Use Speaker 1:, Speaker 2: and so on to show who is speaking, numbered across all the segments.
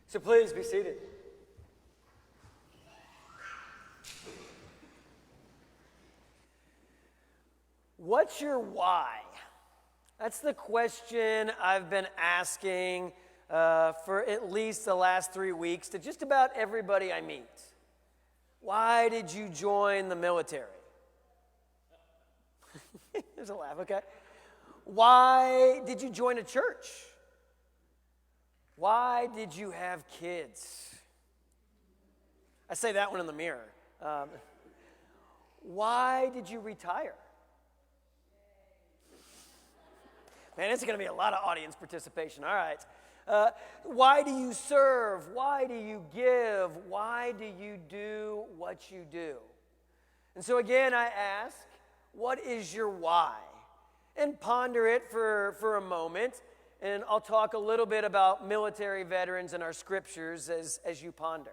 Speaker 1: So please be seated. What's your why? That's the question I've been asking for at least the last 3 weeks to just about everybody I meet. Why did you join the military? There's a laugh, okay. Why did you join a church? Why did you have kids? I say that one in the mirror. Why did you retire? Man, it's going to be a lot of audience participation. All right. Why do you serve? Why do you give? Why do you do what you do? And so again, I ask, what is your why? And ponder it for a moment. And I'll talk a little bit about military veterans in our scriptures as you ponder.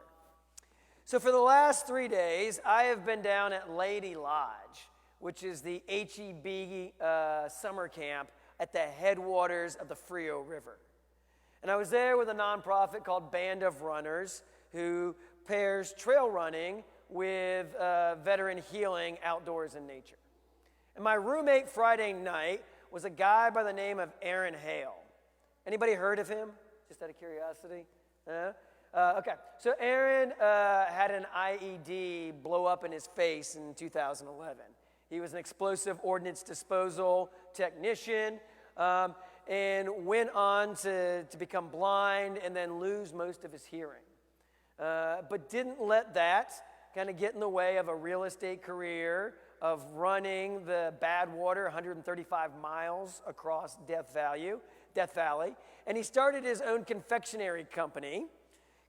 Speaker 1: So for the last 3 days, I have been down at Lady Lodge, which is the HEB summer camp at the headwaters of the Frio River. And I was there with a nonprofit called Band of Runners, who pairs trail running with veteran healing outdoors in nature. And my roommate Friday night was a guy by the name of Aaron Hale. Anybody heard of him? Just out of curiosity? Okay, so Aaron had an IED blow up in his face in 2011. He was an explosive ordnance disposal technician and went on to become blind and then lose most of his hearing. But didn't let that kind of get in the way of a real estate career, of running the Badwater 135 miles across Death Valley. And he started his own confectionery company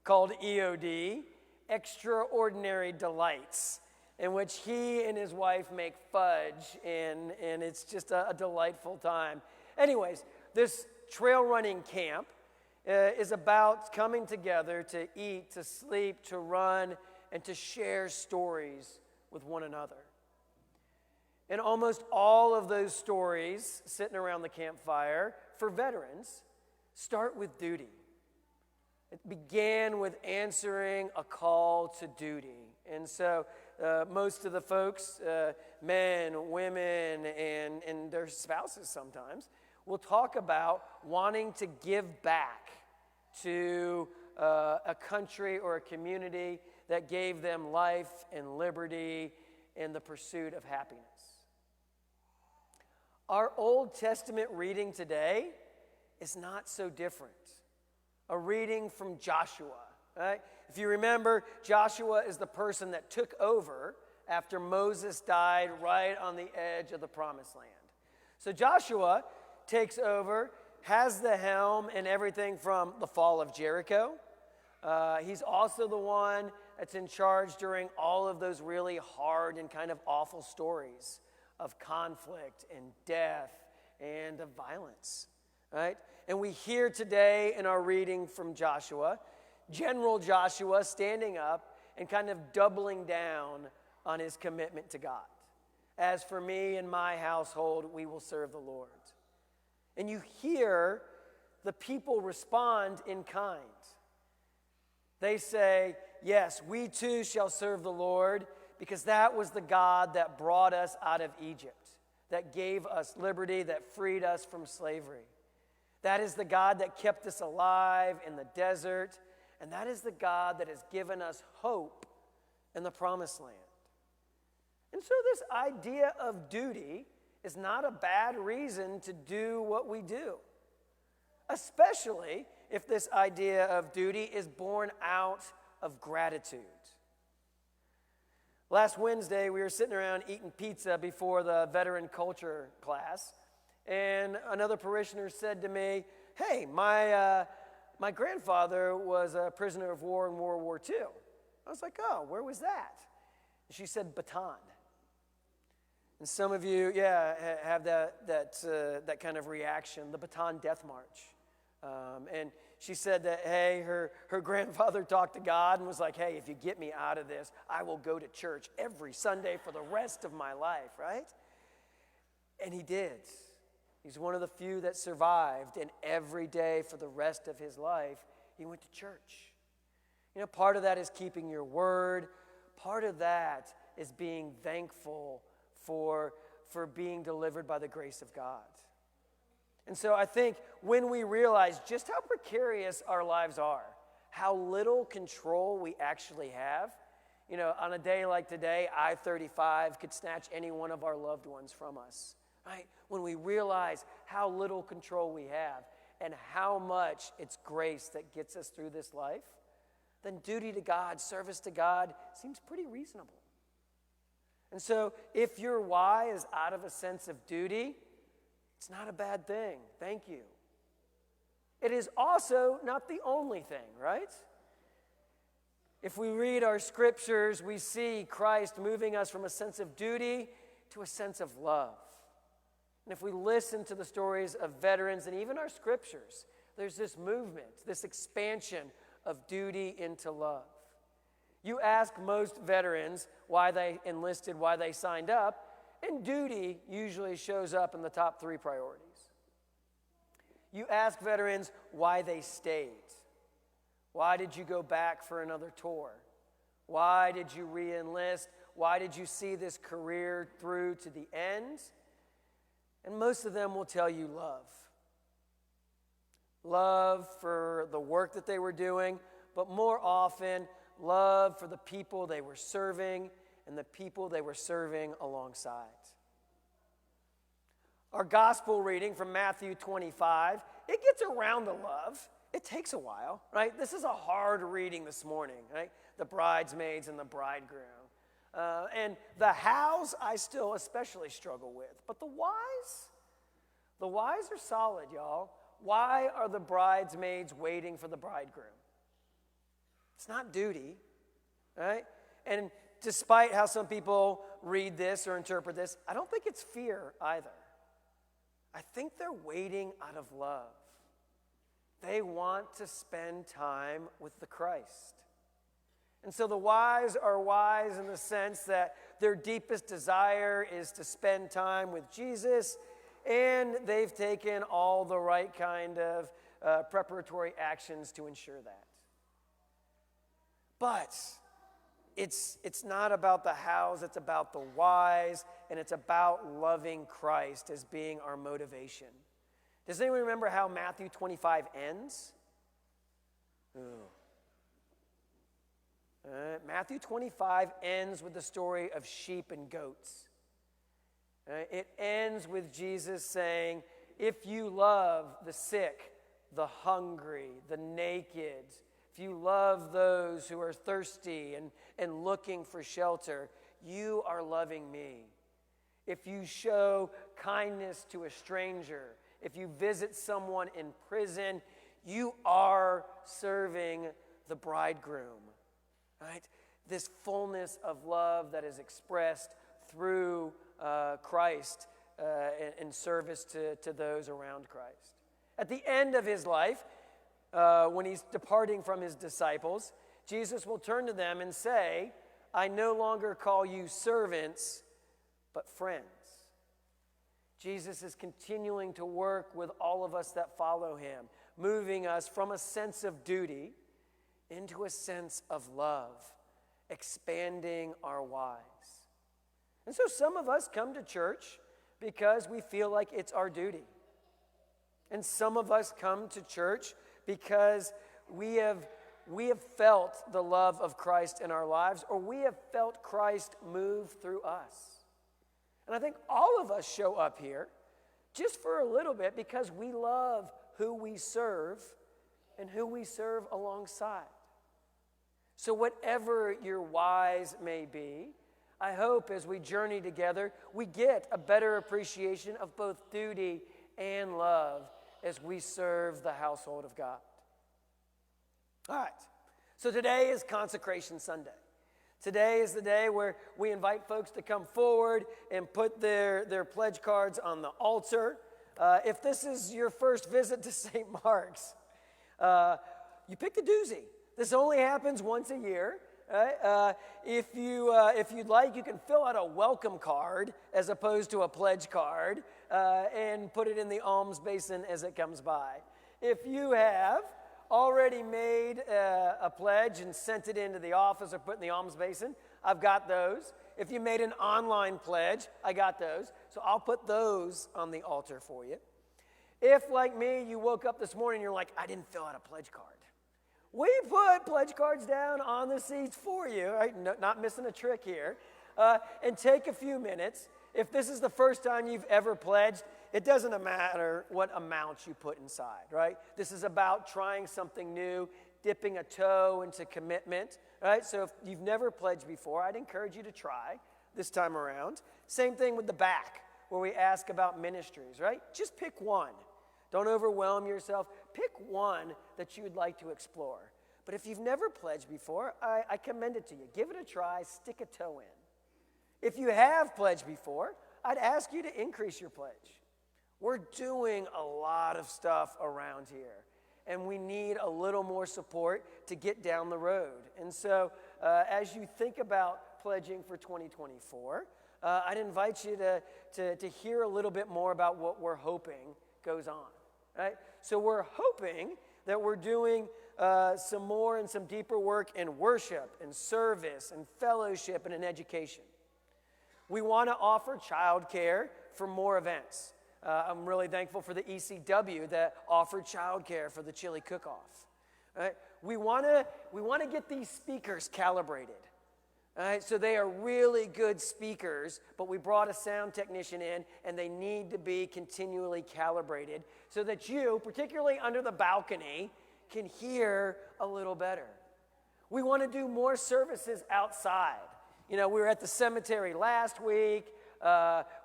Speaker 1: called EOD, Extraordinary Delights, in which he and his wife make fudge, and it's just a delightful time. Anyways, this trail running camp is about coming together to eat, to sleep, to run, and to share stories with one another. And almost all of those stories sitting around the campfire for veterans start with duty. It began with answering a call to duty. And so most of the folks, men, women, and their spouses sometimes, will talk about wanting to give back to a country or a community that gave them life and liberty and the pursuit of happiness. Our Old Testament reading today is not so different. A reading from Joshua, right? If you remember, Joshua is the person that took over after Moses died right on the edge of the Promised Land. So Joshua takes over, has the helm and everything from the fall of Jericho. He's also the one that's in charge during all of those really hard and kind of awful stories of conflict and death and of violence, right? And we hear today in our reading from Joshua, General Joshua standing up and kind of doubling down on his commitment to God. As for me and my household, we will serve the Lord. And you hear the people respond in kind. They say, yes, we too shall serve the Lord, because that was the God that brought us out of Egypt, that gave us liberty, that freed us from slavery. That is the God that kept us alive in the desert, and that is the God that has given us hope in the Promised Land. And so this idea of duty is not a bad reason to do what we do, especially if this idea of duty is born out of gratitude. Last Wednesday, we were sitting around eating pizza before the veteran culture class, and another parishioner said to me, hey, my grandfather was a prisoner of war in World War II. I was like, oh, where was that? And she said, Bataan. And some of you, have that kind of reaction, the Bataan Death March. And she said that, hey, her grandfather talked to God and was like, hey, if you get me out of this, I will go to church every Sunday for the rest of my life, right? And he did. He's one of the few that survived, and every day for the rest of his life, he went to church. Part of that is keeping your word. Part of that is being thankful for being delivered by the grace of God. And so I think when we realize just how precarious our lives are, how little control we actually have, on a day like today, I-35 could snatch any one of our loved ones from us, right? When we realize how little control we have and how much it's grace that gets us through this life, then duty to God, service to God seems pretty reasonable. And so if your why is out of a sense of duty, it's not a bad thing. Thank you. It is also not the only thing, right? If we read our scriptures, we see Christ moving us from a sense of duty to a sense of love. And if we listen to the stories of veterans and even our scriptures, there's this movement, this expansion of duty into love. You ask most veterans why they enlisted, why they signed up, and duty usually shows up in the top 3 priorities. You ask veterans why they stayed. Why did you go back for another tour? Why did you re-enlist? Why did you see this career through to the end? And most of them will tell you love. Love for the work that they were doing, but more often, love for the people they were serving and the people they were serving alongside. Our gospel reading from Matthew 25, it gets around the love. It takes a while, right? This is a hard reading this morning, right? The bridesmaids and the bridegroom. And the hows I still especially struggle with. But the whys are solid, y'all. Why are the bridesmaids waiting for the bridegroom? It's not duty, right? And despite how some people read this or interpret this, I don't think it's fear either. I think they're waiting out of love. They want to spend time with the Christ. And so the wise are wise in the sense that their deepest desire is to spend time with Jesus, and they've taken all the right kind of preparatory actions to ensure that. But it's not about the hows, it's about the whys, and it's about loving Christ as being our motivation. Does anyone remember how Matthew 25 ends? Matthew 25 ends with the story of sheep and goats. It ends with Jesus saying, if you love the sick, the hungry, the naked, if you love those who are thirsty and looking for shelter, you are loving me. If you show kindness to a stranger, if you visit someone in prison, you are serving the bridegroom, right? This fullness of love that is expressed through Christ in service to those around Christ. At the end of his life, when he's departing from his disciples, Jesus will turn to them and say, I no longer call you servants, but friends. Jesus is continuing to work with all of us that follow him, moving us from a sense of duty into a sense of love, expanding our whys. And so some of us come to church because we feel like it's our duty. And some of us come to church because we have felt the love of Christ in our lives, or we have felt Christ move through us. And I think all of us show up here just for a little bit because we love who we serve and who we serve alongside. So whatever your whys may be, I hope as we journey together, we get a better appreciation of both duty and love as we serve the household of God. All right, so today is Consecration Sunday. Today is the day where we invite folks to come forward and put their pledge cards on the altar. If this is your first visit to St. Mark's, you picked a doozy. This only happens once a year. Right? If you'd like, you can fill out a welcome card as opposed to a pledge card and put it in the alms basin as it comes by. If you have already made a pledge and sent it into the office or put in the alms basin, I've got those. If you made an online pledge, I got those. So I'll put those on the altar for you. If, like me, you woke up this morning and you're like, I didn't fill out a pledge card. We put pledge cards down on the seats for you, right? No, not missing a trick here. And take a few minutes. If this is the first time you've ever pledged, it doesn't matter what amount you put inside, right? This is about trying something new, dipping a toe into commitment, right? So if you've never pledged before, I'd encourage you to try this time around. Same thing with the back, where we ask about ministries, right? Just pick one. Don't overwhelm yourself. Pick one that you would like to explore. But if you've never pledged before, I commend it to you. Give it a try. Stick a toe in. If you have pledged before, I'd ask you to increase your pledge. We're doing a lot of stuff around here, and we need a little more support to get down the road. And so as you think about pledging for 2024, I'd invite you to hear a little bit more about what we're hoping goes on. Right? So we're hoping that we're doing some more and some deeper work in worship and service and fellowship and in education. We want to offer childcare for more events. I'm really thankful for the ECW that offered childcare for the chili cook-off. Right? We want to get these speakers calibrated. Right? So they are really good speakers, but we brought a sound technician in, and they need to be continually calibrated so that you, particularly under the balcony, can hear a little better. We want to do more services outside. You know, we were at the cemetery last week.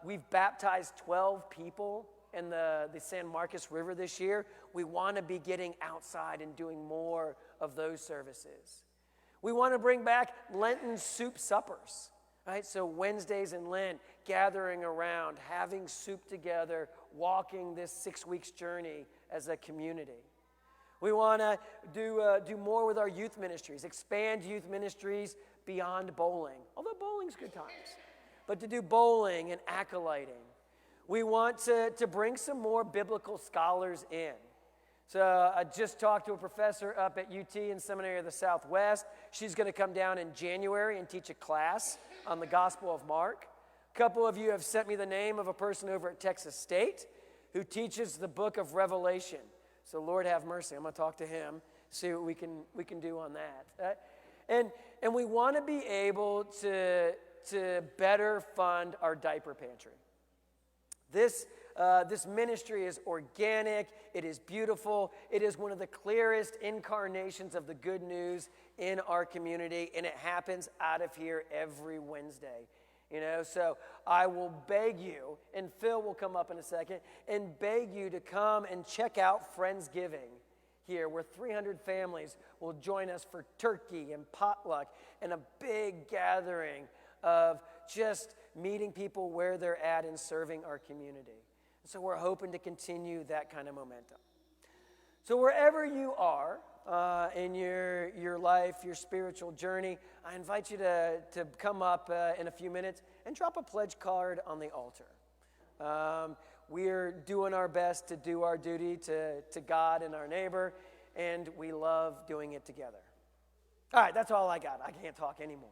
Speaker 1: We've baptized 12 people in the San Marcos River this year. We want to be getting outside and doing more of those services. We want to bring back Lenten soup suppers, right? So Wednesdays in Lent, gathering around, having soup together, walking this 6 weeks journey as a community. We want to do more with our youth ministries, expand youth ministries beyond bowling, although bowling's good times, but to do bowling and acolyting. We want to bring some more biblical scholars in. So I just talked to a professor up at UT in Seminary of the Southwest. She's going to come down in January and teach a class on the Gospel of Mark. A couple of you have sent me the name of a person over at Texas State who teaches the book of Revelation. So Lord have mercy. I'm going to talk to him, see what we can do on that. And we want to be able to better fund our diaper pantry. This ministry is organic. It is beautiful. It is one of the clearest incarnations of the good news in our community, and it happens out of here every Wednesday. You know, so I will beg you, and Phil will come up in a second, and beg you to come and check out Friendsgiving here, where 300 families will join us for turkey and potluck and a big gathering of just meeting people where they're at and serving our community. So we're hoping to continue that kind of momentum. So wherever you are in your life, your spiritual journey, I invite you to come up in a few minutes and drop a pledge card on the altar. We're doing our best to do our duty to God and our neighbor, and we love doing it together. All right, that's all I got. I can't talk anymore.